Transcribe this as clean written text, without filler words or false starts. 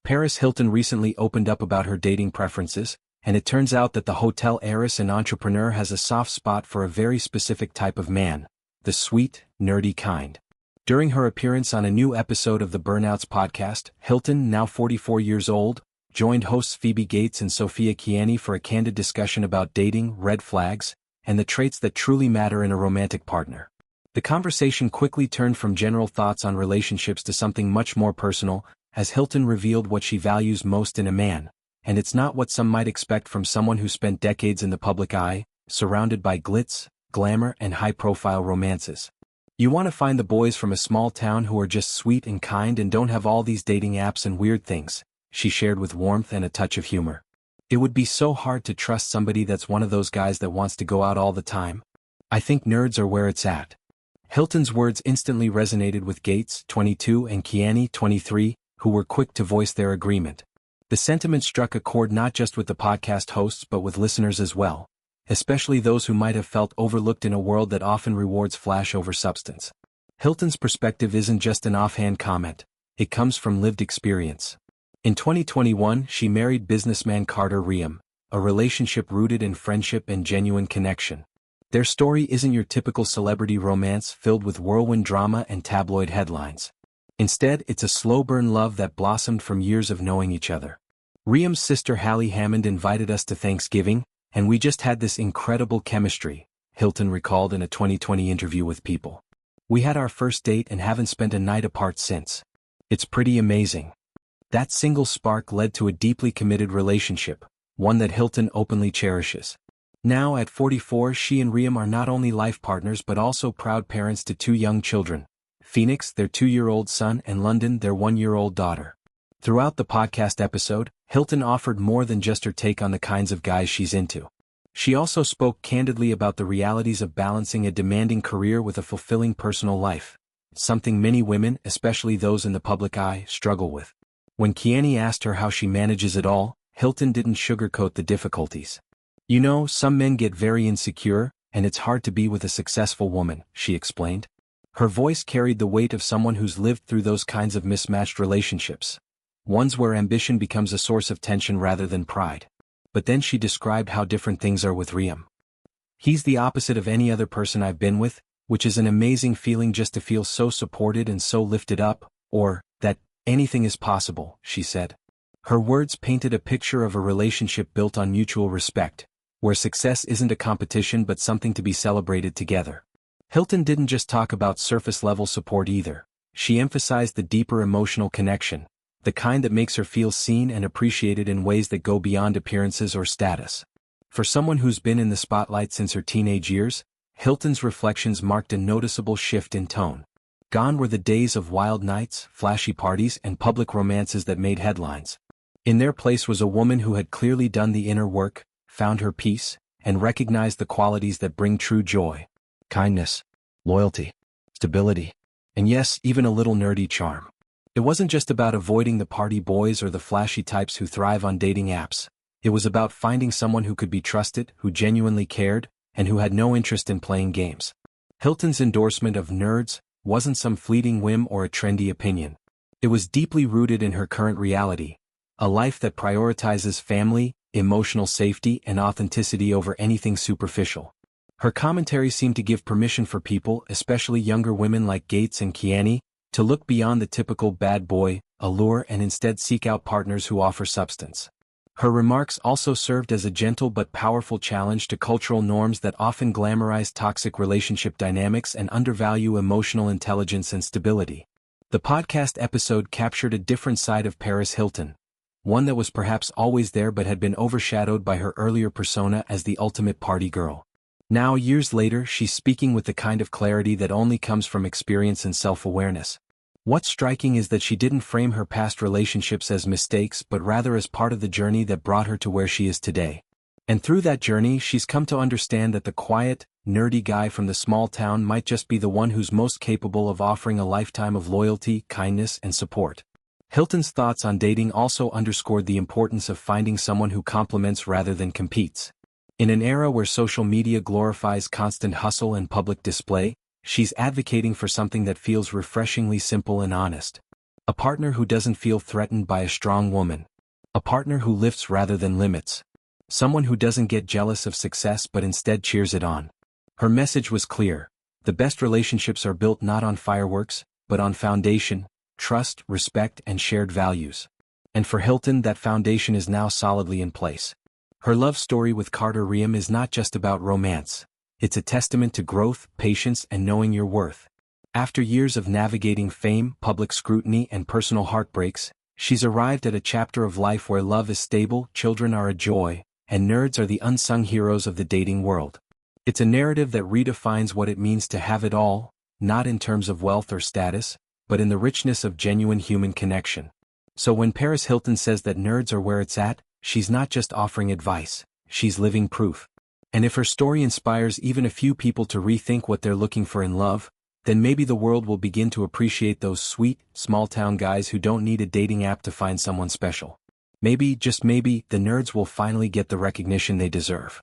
Paris Hilton recently opened up about her dating preferences, and it turns out that the hotel heiress and entrepreneur has a soft spot for a very specific type of man, the sweet, nerdy kind. During her appearance on a new episode of the Burnouts podcast, Hilton, now 44 years old, joined hosts Phoebe and Sophia Kianni for a candid discussion about dating, red flags, and the traits that truly matter in a romantic partner. The conversation quickly turned from general thoughts on relationships to something much more personal, as Hilton revealed what she values most in a man, and it's not what some might expect from someone who spent decades in the public eye, surrounded by glitz, glamour, and high-profile romances. You want to find the boys from a small town who are just sweet and kind and don't have all these dating apps and weird things, she shared with warmth and a touch of humor. It would be so hard to trust somebody that's one of those guys that wants to go out all the time. I think nerds are where it's at. Hilton's words instantly resonated with Gates, 22, and Kianni, 23, who were quick to voice their agreement. The sentiment struck a chord not just with the podcast hosts but with listeners as well, especially those who might have felt overlooked in a world that often rewards flash over substance. Hilton's perspective isn't just an offhand comment, it comes from lived experience. In 2021, she married businessman Carter Reum, a relationship rooted in friendship and genuine connection. Their story isn't your typical celebrity romance filled with whirlwind drama and tabloid headlines. Instead, it's a slow-burn love that blossomed from years of knowing each other. Reum's sister Hallie Hammond invited us to Thanksgiving, and we just had this incredible chemistry, Hilton recalled in a 2020 interview with People. We had our first date and haven't spent a night apart since. It's pretty amazing. That single spark led to a deeply committed relationship, one that Hilton openly cherishes. Now at 44, she and Reum are not only life partners but also proud parents to two young children, Phoenix, their 2-year-old son, and London, their 1-year-old daughter. Throughout the podcast episode, Hilton offered more than just her take on the kinds of guys she's into. She also spoke candidly about the realities of balancing a demanding career with a fulfilling personal life, something many women, especially those in the public eye, struggle with. When Kianni asked her how she manages it all, Hilton didn't sugarcoat the difficulties. You know, some men get very insecure, and it's hard to be with a successful woman, she explained. Her voice carried the weight of someone who's lived through those kinds of mismatched relationships. Ones where ambition becomes a source of tension rather than pride. But then she described how different things are with Reum. He's the opposite of any other person I've been with, which is an amazing feeling just to feel so supported and so lifted up, or that anything is possible, she said. Her words painted a picture of a relationship built on mutual respect, where success isn't a competition but something to be celebrated together. Hilton didn't just talk about surface-level support either. She emphasized the deeper emotional connection, the kind that makes her feel seen and appreciated in ways that go beyond appearances or status. For someone who's been in the spotlight since her teenage years, Hilton's reflections marked a noticeable shift in tone. Gone were the days of wild nights, flashy parties, and public romances that made headlines. In their place was a woman who had clearly done the inner work, found her peace, and recognized the qualities that bring true joy. Kindness, loyalty, stability, and yes, even a little nerdy charm. It wasn't just about avoiding the party boys or the flashy types who thrive on dating apps. It was about finding someone who could be trusted, who genuinely cared, and who had no interest in playing games. Hilton's endorsement of nerds wasn't some fleeting whim or a trendy opinion. It was deeply rooted in her current reality, a life that prioritizes family, emotional safety, and authenticity over anything superficial. Her commentary seemed to give permission for people, especially younger women like Gates and Kianni, to look beyond the typical bad boy allure and instead seek out partners who offer substance. Her remarks also served as a gentle but powerful challenge to cultural norms that often glamorize toxic relationship dynamics and undervalue emotional intelligence and stability. The podcast episode captured a different side of Paris Hilton, one that was perhaps always there but had been overshadowed by her earlier persona as the ultimate party girl. Now, years later, she's speaking with the kind of clarity that only comes from experience and self-awareness. What's striking is that she didn't frame her past relationships as mistakes but rather as part of the journey that brought her to where she is today. And through that journey, she's come to understand that the quiet, nerdy guy from the small town might just be the one who's most capable of offering a lifetime of loyalty, kindness, and support. Hilton's thoughts on dating also underscored the importance of finding someone who complements rather than competes. In an era where social media glorifies constant hustle and public display, she's advocating for something that feels refreshingly simple and honest. A partner who doesn't feel threatened by a strong woman. A partner who lifts rather than limits. Someone who doesn't get jealous of success but instead cheers it on. Her message was clear. The best relationships are built not on fireworks, but on foundation, trust, respect, and shared values. And for Hilton, that foundation is now solidly in place. Her love story with Carter Reum is not just about romance. It's a testament to growth, patience, and knowing your worth. After years of navigating fame, public scrutiny, and personal heartbreaks, she's arrived at a chapter of life where love is stable, children are a joy, and nerds are the unsung heroes of the dating world. It's a narrative that redefines what it means to have it all, not in terms of wealth or status, but in the richness of genuine human connection. So when Paris Hilton says that nerds are where it's at, she's not just offering advice, she's living proof. And if her story inspires even a few people to rethink what they're looking for in love, then maybe the world will begin to appreciate those sweet, small-town guys who don't need a dating app to find someone special. Maybe, just maybe, the nerds will finally get the recognition they deserve.